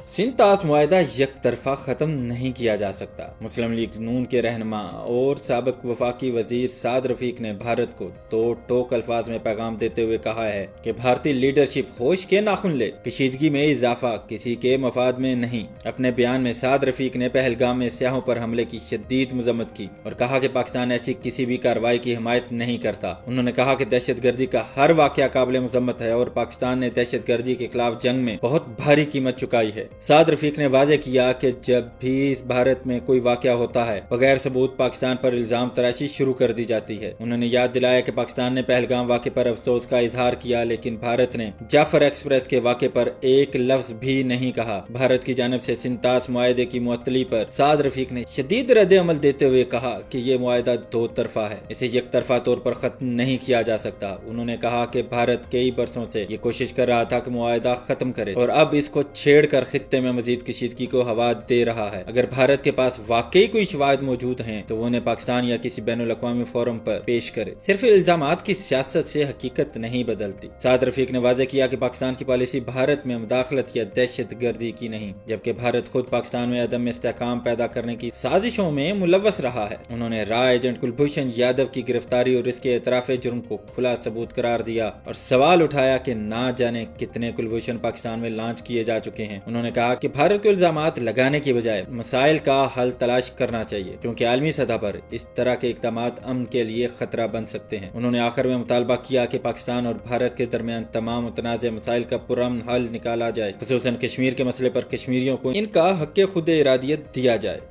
सिंध ताश मुआहदा एक तरफा ख़त्म नहीं किया जा सकता। मुस्लिम लीग नून के रहनुमा और साबिक वफाकी वजीर साद रफीक ने भारत को दो टोक अल्फाज में पैगाम देते हुए कहा है कि भारतीय लीडरशिप होश के नाखुन ले, कशीदगी में इजाफा किसी के मफाद में नहीं। अपने बयान में साद रफीक ने पहलगाम में सियाहों पर हमले की शदीद मजम्मत की और कहा कि पाकिस्तान ऐसी किसी भी कार्रवाई की हिमायत नहीं करता। उन्होंने कहा कि दहशत गर्दी का हर वाक़या काबिल मजम्मत है और पाकिस्तान ने दहशत गर्दी के खिलाफ जंग में बहुत भारी कीमत चुकाई है। साद रफीक ने वाज़ेह किया कि जब भी इस भारत में कोई वाक़या होता है बगैर सबूत पाकिस्तान पर इल्जाम तराशी शुरू कर दी जाती है। उन्होंने याद दिलाया कि पाकिस्तान ने पहलगाम वाक़े पर अफसोस का इजहार किया, लेकिन भारत ने जाफर एक्सप्रेस के वाक़े पर एक लफ्ज भी नहीं कहा। भारत की जानिब से सिंध ताश मुआहदे की मुअत्तली पर साद रफीक ने शदीद रद्द अमल देते हुए कहा कि ये मुआहदा दो तरफा है, इसे एक तरफा तौर पर खत्म नहीं किया जा सकता। उन्होंने कहा कि भारत कई बरसों से ये कोशिश कर रहा था कि मुआहदा खत्म करे और अब इसको छेड़ कर खित्ते में मजीद कशीदगी को हवा दे रहा है। अगर भारत के पास वाकई कोई शवाहिद मौजूद हैं तो वो उन्हें पाकिस्तान या किसी बैनुल अक़वामी फोरम पर पेश करे। सिर्फ इल्जामात की सियासत से हकीकत नहीं बदलती। साद रफीक ने वाज़ेह किया कि पाकिस्तान की पॉलिसी भारत में मुदाखलत या दहशत गर्दी की नहीं, जबकि भारत खुद पाकिस्तान में अदम इस्तेहकाम पैदा करने की साजिशों में मुलव्वस रहा है। उन्होंने रॉ एजेंट कुलभूषण यादव की गिरफ्तारी और इसके एतराफ़ जुर्म को खुला सबूत करार दिया और सवाल उठाया कि ना जाने कितने कुलभूषण पाकिस्तान में लॉन्च किए जा चुके हैं। उन्होंने कहा कि भारत को इल्जामात लगाने की बजाय मसाइल का हल तलाश करना चाहिए, क्योंकि आलमी सतह पर इस तरह के इक़दामात अमन के लिए खतरा बन सकते हैं। उन्होंने आखिर में मुतालबा किया कि पाकिस्तान और भारत के दरमियान तमाम मुतनाज़ मसाइल का पुरअमन हल निकाला जाए, खुसूसन कश्मीर के मसले पर कश्मीरियों को इनका हक़ खुद इरादियत दिया जाए।